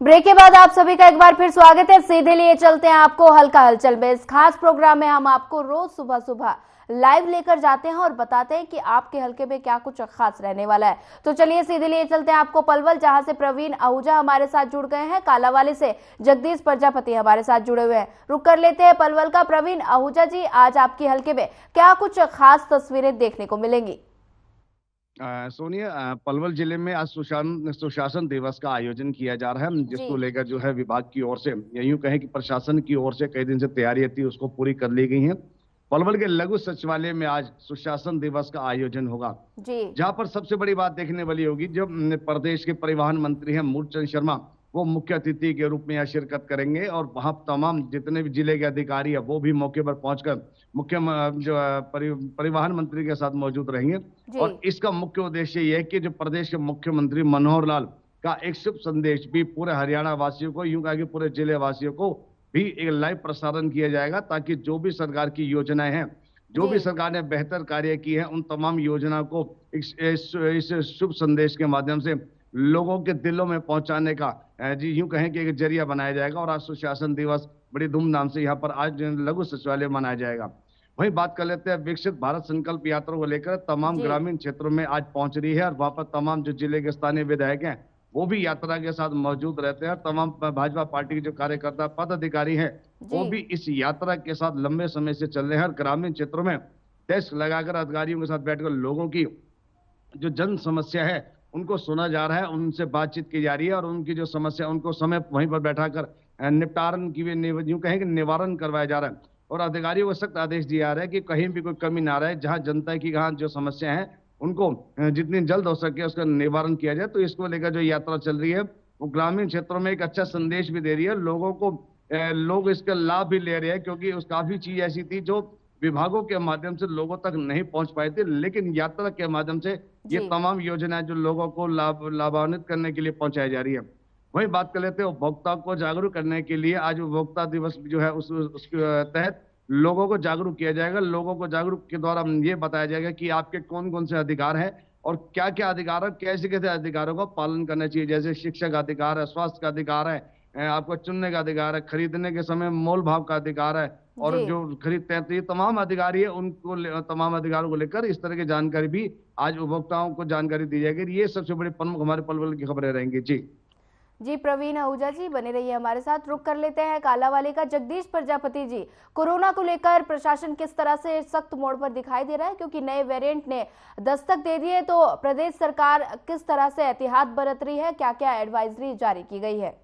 Break के बाद आप सभी का एक बार फिर स्वागत है। सीधे लिए चलते हैं आपको हल्का हलचल में। इस खास प्रोग्राम में हम आपको रोज सुबह सुबह लाइव लेकर जाते हैं और बताते हैं कि आपके हल्के में क्या कुछ खास रहने वाला है। तो चलिए सीधे लिए चलते हैं आपको पलवल, जहां से प्रवीण आहूजा हमारे साथ जुड़ गए हैं। कालावाली से जगदीश प्रजापति हमारे साथ जुड़े हुए हैं। रुक कर लेते हैं पलवल का। प्रवीण आहूजा जी, आज आपकी हल्के में क्या कुछ खास तस्वीरें देखने को मिलेंगी? सोनिया, पलवल जिले में आज सुशासन दिवस का आयोजन किया जा रहा है, जी। जिसको लेकर जो है विभाग की ओर से यूं कहें कि प्रशासन की ओर से कई दिन से तैयारियां थी, उसको पूरी कर ली गई हैं। पलवल के लघु सचिवालय में आज सुशासन दिवस का आयोजन होगा, जी। जहां पर सबसे बड़ी बात देखने वाली होगी, जब प्रदेश के परिवहन मंत्री हैं मूलचंद शर्मा, वो मुख्य अतिथि के रूप में यहाँ शिरकत करेंगे और वहां तमाम जितने भी जिले के अधिकारी है वो भी मौके पर पहुंचकर परिवहन मंत्री के साथ मौजूद रहेंगे। जी। और इसका मुख्य उद्देश्य यह है कि जो प्रदेश के मुख्यमंत्री मनोहर लाल का एक शुभ संदेश भी पूरे हरियाणा वासियों को, यूं कहा कि पूरे जिले वासियों को भी एक लाइव प्रसारण किया जाएगा, ताकि जो भी सरकार की योजनाएं हैं, जो जी। भी सरकार ने बेहतर कार्य किए हैं, उन तमाम योजना को इस शुभ संदेश के माध्यम से लोगों के दिलों में पहुंचाने का जी यूं कहें कि एक जरिया बनाया जाएगा। और आज सुशासन दिवस बड़ी धूमधाम से यहाँ पर आज लघु सचिवालय मनाया जाएगा। वहीं बात कर लेते हैं विकसित भारत संकल्प यात्रा को लेकर, तमाम जी। ग्रामीण क्षेत्रों में आज पहुंच रही है और वहां पर तमाम जो जिले के स्थानीय विधायक हैं वो भी यात्रा के साथ मौजूद रहते हैं। तमाम भाजपा पार्टी के जो कार्यकर्ता पदाधिकारी हैं जी। वो भी इस यात्रा के साथ लंबे समय से चल रहे हैं और ग्रामीण क्षेत्रों में डेस्क लगाकर अधिकारियों के साथ बैठकर लोगों की जो जन समस्या है उनको सुना जा रहा है, उनसे बातचीत की जा रही है और उनकी जो समस्या उनको समय वहीं पर बैठाकर निपटारण की यूं कहें कि निवारण करवाया जा रहा है। और अधिकारियों को सख्त आदेश दिया जा रहा है कि कहीं भी कोई कमी ना रहे, जहां जनता की जहां जो समस्या है उनको जितनी जल्द हो सके उसका निवारण किया जाए। तो इसको लेकर जो यात्रा चल रही है वो ग्रामीण क्षेत्रों में एक अच्छा संदेश भी दे रही है लोगों को। लोग इसका लाभ भी ले रहे हैं, क्योंकि उस काफी चीज ऐसी थी जो विभागों के माध्यम से लोगों तक नहीं पहुंच पाई थी, लेकिन यात्रा के माध्यम से ये जी। तमाम योजनाएं जो लोगों को लाभान्वित करने के लिए पहुंचाई जा रही है। वहीं बात कर लेते हैं उपभोक्ता को जागरूक करने के लिए, आज उपभोक्ता दिवस जो है उसके तहत लोगों को जागरूक किया जाएगा। लोगों को जागरूक के द्वारा ये बताया जाएगा कि आपके कौन कौन से अधिकार हैं और क्या क्या अधिकार है, कैसे कैसे अधिकारों का पालन करना चाहिए। जैसे शिक्षा का अधिकार है, स्वास्थ्य का अधिकार है, आपको चुनने का अधिकार है, खरीदने के समय मोल भाव का अधिकार है, और जी। जो खरीदते हैं तो ये तमाम अधिकारी है उनको तमाम अधिकारों को लेकर इस तरह की जानकारी भी आज उपभोक्ताओं को जानकारी दी जाएगी। ये सबसे बड़ी प्रमुख हमारे पलवल की खबरें रहेंगी। जी जी, प्रवीण आहूजा जी बने रहिए हमारे साथ। रुक कर लेते हैं कालावाली का। जगदीश प्रजापति जी, कोरोना को लेकर प्रशासन किस तरह से सख्त मोड़ पर दिखाई दे रहा है, क्योंकि नए वेरिएंट ने दस्तक दे दी है, तो प्रदेश सरकार किस तरह से एहतियात बरत रही है, क्या क्या एडवाइजरी जारी की गई है?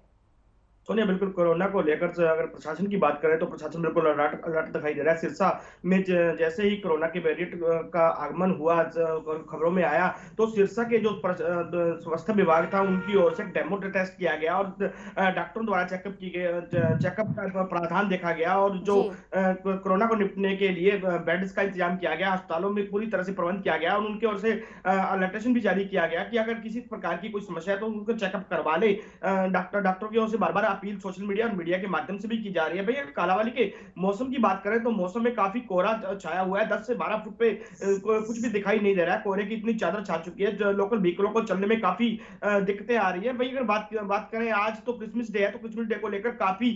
सोनिया, बिल्कुल कोरोना को लेकर से अगर प्रशासन की बात करें तो प्रशासन बिल्कुल अलर्ट अलर्ट दिखाई दे रहा है। सिरसा में जैसे ही कोरोना के वेरिएंट का आगमन हुआ, खबरों में आया, तो सिरसा के जो स्वास्थ्य विभाग था उनकी ओर से डेमो टेस्ट किया गया और डॉक्टरों द्वारा चेकअप की गई, चेकअप का प्रावधान देखा गया और जो जी। कोरोना को निपटने के लिए बेड्स का इंतजाम किया गया, अस्पतालों में पूरी तरह से प्रबंध किया गया और उनकी ओर से अलर्टेशन भी जारी किया गया कि अगर किसी प्रकार की कोई समस्या है तो उनको चेकअप करवा ले। डॉक्टरों की ओर से बार बार अपील सोशल मीडिया और मीडिया के माध्यम से भी की जा रही है। भैया, कालावाली के मौसम की बात करें तो मौसम में काफी कोहरा छाया हुआ है। 10 से 12 फुट पे कुछ भी दिखाई नहीं दे रहा है। कोहरे की इतनी चादर छा चुकी है, जो लोकल व्हीकलों को चलने में काफी दिक्कतें आ रही है। भाई, अगर बात करें, आज तो क्रिसमस डे है, तो क्रिसमस डे को लेकर काफी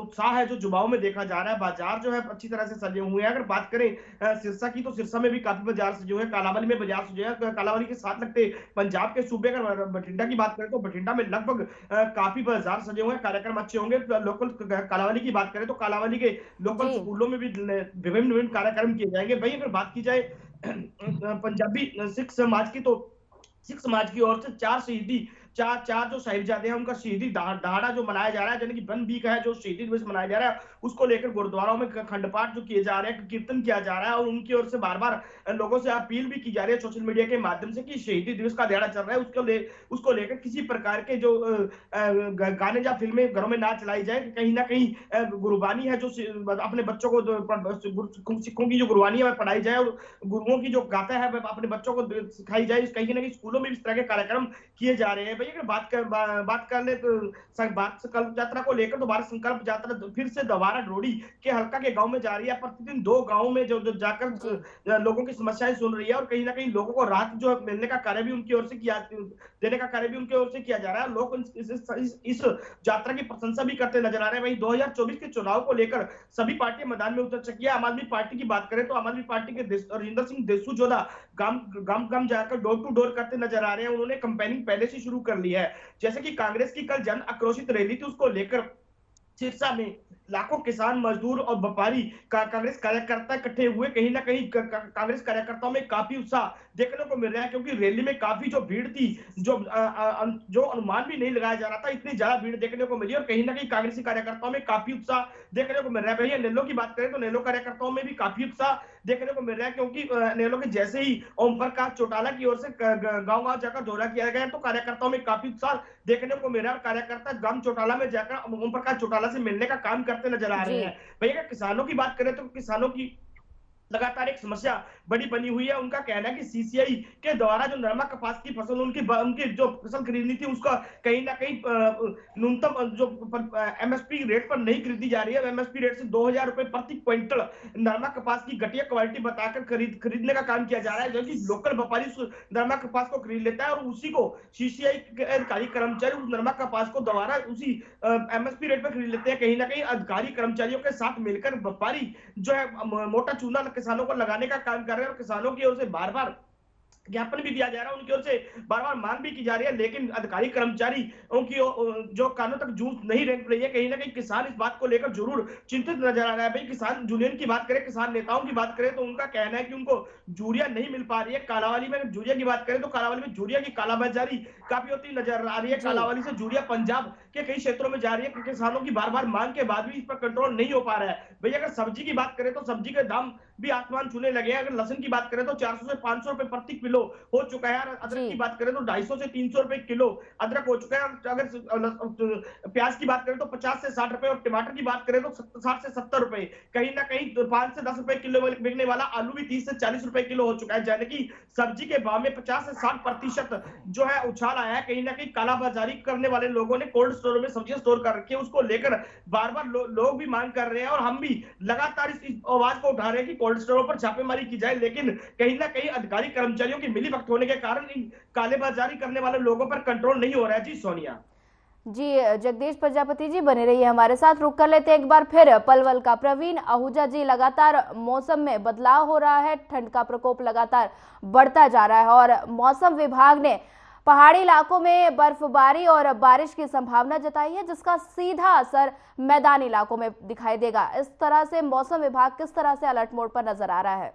उत्साह है जो जुबाओं में देखा जा रहा है। बाजार जो है अच्छी तरह से सजे हुए हैं। अगर बात करें सिरसा की, तो सिरसा में भी काफी बाजार सजे हुए हैं। कालावाली में बाजार सजे हैं। कालावाली के साथ लगते पंजाब के सूबे, अगर बठिंडा की बात करें तो बठिंडा में लगभग काफी बाजार सजे हुए हैं। कार्यक्रम अच्छे होंगे। लोकल कालावाली की बात करें तो कालावाली के लोकल जी। स्कूलों में भी विभिन्न विभिन्न कार्यक्रम किए जाएंगे। भाई, अगर बात की जाए पंजाबी सिख समाज की, तो सिख समाज की ओर से चार शहीदी चार चार जो साहिबजादे हैं उनका शहीदी दहाड़ा जो मनाया जा रहा है, यानी कि वन वीक है जो शहीदी दिवस मनाया जा रहा है, उसको लेकर गुरुद्वारों में खंड पाठ जो किए जा रहे हैं, कीर्तन किया जा रहा है और उनकी ओर से बार बार लोगों से अपील भी की जा रही है सोशल मीडिया के माध्यम से कि शहीदी दिवस का दिहाड़ा चल रहा है, उसको लेकर किसी प्रकार के जो गाने या फिल्में घरों में ना चलाई जाए। कहीं ना कहीं गुरबानी है जो अपने बच्चों को सिखों की जो गुरबानी है पढ़ाई जाए और गुरुओं की जो गाथा है अपने बच्चों को सिखाई जाए। कहीं ना कहीं स्कूलों में इस तरह के कार्यक्रम किए जा रहे हैं। भैया अगर बात कर ले तो संकल्प यात्रा को लेकर दोबारा संकल्प यात्रा फिर से दोबारा ढोड़ी के हल्का के गांव में जा रही है। प्रतिदिन 2 गांव में जो जाकर लोगों की समस्याएं सुन रही है और कहीं ना कहीं लोगों को राहत जो मिलने का कार्य भी उनकी ओर से किया देने का कार्य भी उनकी ओर से किया जा रहा है। लोग इस यात्रा की प्रशंसा भी करते नजर आ रहे हैं। वहीं 2024 के चुनाव को लेकर सभी पार्टियां मैदान में उतर चुकी है। आम आदमी पार्टी की बात करें तो आम आदमी पार्टी के राजेंद्र सिंह देशू जोधा गांव जाकर डोर टू डोर करते नजर आ रहे हैं। उन्होंने कैंपेनिंग पहले से शुरू कर ली है। जैसे कि कांग्रेस की कल जन आक्रोशित रैली थी, उसको लेकर सिरसा में लाखों किसान मजदूर और व्यापारी कांग्रेस कार्यकर्ता इकट्ठे हुए। कहीं ना कहीं कांग्रेस कार्यकर्ताओं में काफी उत्साह देखने को मिल रहा है, क्योंकि रैली में काफी जो भीड़ थी जो अनुमान भी नहीं लगाया जा रहा था, इतनी ज्यादा भीड़ देखने को मिली और कहीं ना कहीं कांग्रेसी कार्यकर्ताओं में काफी उत्साह देखने को मिल रहा है। भैया नेलो की बात करें तो नेलो कार्यकर्ताओं में भी काफी उत्साह देखने को मिल रहा है, क्योंकि नेलो के जैसे ही ओम प्रकाश चौटाला की ओर से गांव जाकर दौरा किया गया तो कार्यकर्ताओं में काफी उत्साह देखने को मिल रहा है और कार्यकर्ता गांव चौटाला में जाकर ओम प्रकाश चौटाला से मिलने का काम करते नजर आ रहे हैं। भैया अगर किसानों की बात करें तो किसानों की लगातार एक समस्या बड़ी बनी हुई है। उनका कहना है कि सीसीआई के द्वारा जो नरमा कपास की फसल उनकी जो फसल खरीदनी थी उसका कहीं ना कहीं न्यूनतम जो एमएसपी रेट पर नहीं खरीदी जा रही है। एमएसपी रेट से 2000 रुपए प्रति क्विंटल नरमा कपास की घटिया क्वालिटी बताकर खरीदने का काम किया जा रहा है, जो कि लोकल व्यापारी नरमा कपास को खरीद लेता है और उसी को सीसीआई के अधिकारी कर्मचारी उस नरमा कपास को दोबारा उसी एमएसपी रेट पर खरीद लेते हैं। कहीं ना कहीं अधिकारी कर्मचारियों के साथ मिलकर व्यापारी जो है मोटा चूना किसानों को लगाने का काम कर रहे हैं और किसानों की ओर से बार बार ज्ञापन भी दिया जा रहा है, उनकी ओर से बार बार मांग भी की जा रही है, लेकिन अधिकारी कर्मचारी उनकी जो कानों तक जूझ नहीं रह रही है। कहीं ना कहीं किसान इस बात को लेकर जरूर चिंतित नजर आ रहा है। भाई किसान यूनियन की बात करें, किसान नेताओं की बात करें तो उनका कहना है कि उनको यूरिया नहीं मिल पा रही है। कालावाली में यूरिया की बात करें तो कालावाली में यूरिया की कालाबाजारी काफी होती नजर आ रही है। कालावाली से यूरिया पंजाब के कई क्षेत्रों में जा रही है। किसानों की बार बार मांग के बाद भी इस पर कंट्रोल नहीं हो पा रहा है। भैया अगर सब्जी की बात करें तो सब्जी के दाम भी आसमान छूने लगे हैं। अगर लहसुन की बात करें तो 400 से 500 रुपए प्रति किलो हो चुका है। अदरक की बात करें तो 250 से 300 रुपए किलो अदरक हो चुका है। अगर प्याज की बात करें तो 50 से 60 रुपए और टमाटर की बात करें तो 60 से 70 रुपए। कहीं ना कहीं 5 से 10 रुपए किलो बिकने वाला आलू भी 30 से 40 रुपए किलो हो चुका है। यानी कि सब्जी के भाव में 50 से 60% जो है उछाल आया है। कहीं ना कहीं कालाबाजारी करने वाले लोगों ने कोल्ड स्टोर में सब्जियां स्टोर कर रखी है, उसको लेकर बार बार लोग भी मांग कर रहे हैं और हम भी लगातार इस आवाज को उठा रहे हैं कि कोल्ड स्टोरों पर छापेमारी की जाए, लेकिन कहीं ना कहीं अधिकारी कर्मचारियों की मिलीभगत होने के कारण इन कालेबाजारी करने वाले लोगों पर कंट्रोल नहीं हो रहा है। जी सोनिया। जी जगदीश प्रजापति जी बने रहिए हमारे साथ। रुक कर लेते एक बार फिर पलवल का प्रवीण आहूजा जी। लगातार मौसम में बदलाव हो रहा है, ठंड का प्रकोप लगातार बढ़ता जा रहा है और मौसम विभाग ने पहाड़ी इलाकों में बर्फबारी और बारिश की संभावना जताई है, जिसका सीधा असर मैदानी इलाकों में दिखाई देगा। इस तरह से मौसम विभाग किस तरह से अलर्ट मोड पर नजर आ रहा है?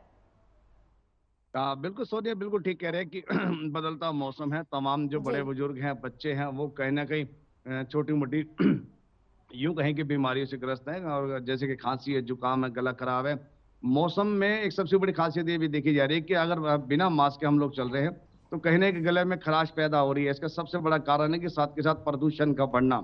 बिल्कुल सोनिया, बिल्कुल ठीक कह रहे हैं कि बदलता मौसम है। तमाम जो बड़े बुजुर्ग हैं, बच्चे हैं, वो कहीं ना कहीं छोटी मोटी यूं कहें कि बीमारियों से ग्रस्त हैं, और जैसे कि खांसी है, जुकाम है, गला खराब है। मौसम में एक सबसे बड़ी खासियत ये भी देखी जा रही है कि अगर बिना मास्क के हम लोग चल रहे हैं तो कहीं ना कहीं गले में खराश पैदा हो रही है। इसका सबसे बड़ा कारण है कि साथ के साथ प्रदूषण का बढ़ना।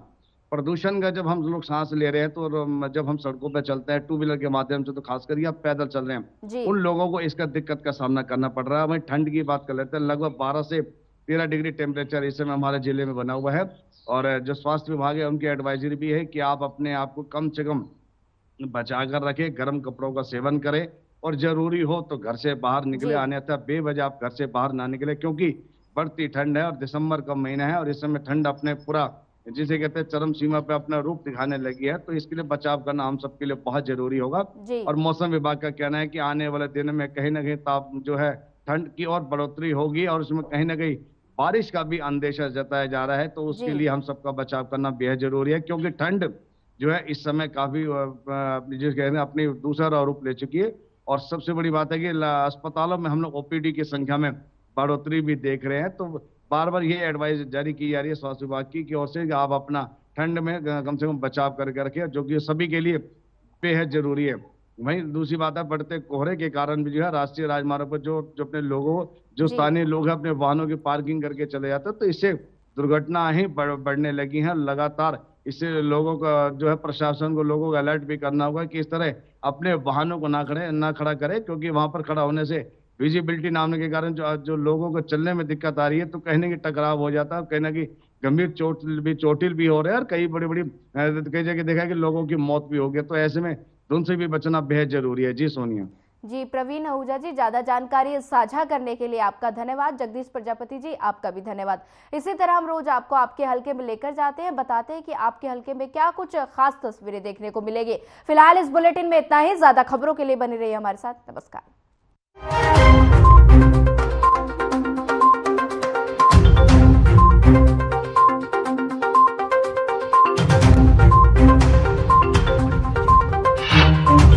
प्रदूषण का जब हम लोग सांस ले रहे हैं तो जब हम सड़कों पर चलते हैं टू व्हीलर के माध्यम से, तो खासकर या पैदल चल रहे हैं, उन लोगों को इसका दिक्कत का सामना करना पड़ रहा है। वहीं ठंड की बात कर लेते हैं, लगभग 12 से 13 डिग्री टेम्परेचर इस समय हमारे जिले में बना हुआ है। और जो स्वास्थ्य विभाग है उनकी एडवाइजरी भी है कि आप अपने आप को कम से कम बचा कर रखें, गर्म कपड़ों का सेवन करें और जरूरी हो तो घर से बाहर निकले, अन्यथा बेवजह आप घर से बाहर ना निकले, क्योंकि बढ़ती ठंड है और दिसंबर का महीना है और इस समय ठंड अपने पूरा जिसे कहते हैं चरम सीमा पे अपना रूप दिखाने लगी है। तो इसके लिए बचाव करना हम सबके लिए बहुत जरूरी होगा। और मौसम विभाग का कहना है कि आने वाले दिन में कहीं ना कहीं ताप जो है ठंड की और बढ़ोतरी होगी और उसमें कहीं ना कहीं बारिश का भी अंदेशा जताया जा रहा है। तो उसके लिए हम सबका बचाव करना बेहद जरूरी है, क्योंकि ठंड जो है इस समय काफी जो कहते हैं अपनी दूसरा रूप ले चुकी है। और सबसे बड़ी बात है कि अस्पतालों में हम लोग ओपीडी की संख्या में बढ़ोतरी भी देख रहे हैं। तो बार बार ये एडवाइस जारी की जा रही है स्वास्थ्य विभाग की ओर से कि आप अपना ठंड में कम से कम बचाव करके रखें, जो कि सभी के लिए बेहद जरूरी है। वहीं दूसरी बात है, बढ़ते कोहरे के कारण भी जो है राष्ट्रीय राजमार्ग पर जो अपने लोगों जो स्थानीय लोग हैं अपने वाहनों की पार्किंग करके चले जाते हैं, तो इससे दुर्घटनाएं ही बढ़ने लगी हैं लगातार। इससे लोगों का जो है प्रशासन को लोगों को अलर्ट भी करना होगा कि इस तरह अपने वाहनों को ना खड़ा करें, क्योंकि वहां पर खड़ा होने से विजिबिलिटी ना होने के कारण जो जो लोगों को चलने में दिक्कत आ रही है, तो कहने की टकराव हो जाता है, कहना कि गंभीर चोटिल भी हो रहे हैं, और कई बड़ी बड़ी कई जगह देखा है कि लोगों की मौत भी हो गई। तो ऐसे में धुंध से भी बचना बेहद जरूरी है। जी सोनिया। जी प्रवीण आहूजा जी, ज्यादा जानकारी साझा करने के लिए आपका धन्यवाद। जगदीश प्रजापति जी, आपका भी धन्यवाद। इसी तरह हम रोज आपको आपके हलके में लेकर जाते हैं, बताते हैं कि आपके हलके में क्या कुछ खास तस्वीरें देखने को मिलेगी। फिलहाल इस बुलेटिन में इतना ही। ज्यादा खबरों के लिए बने रहिए हमारे साथ। नमस्कार।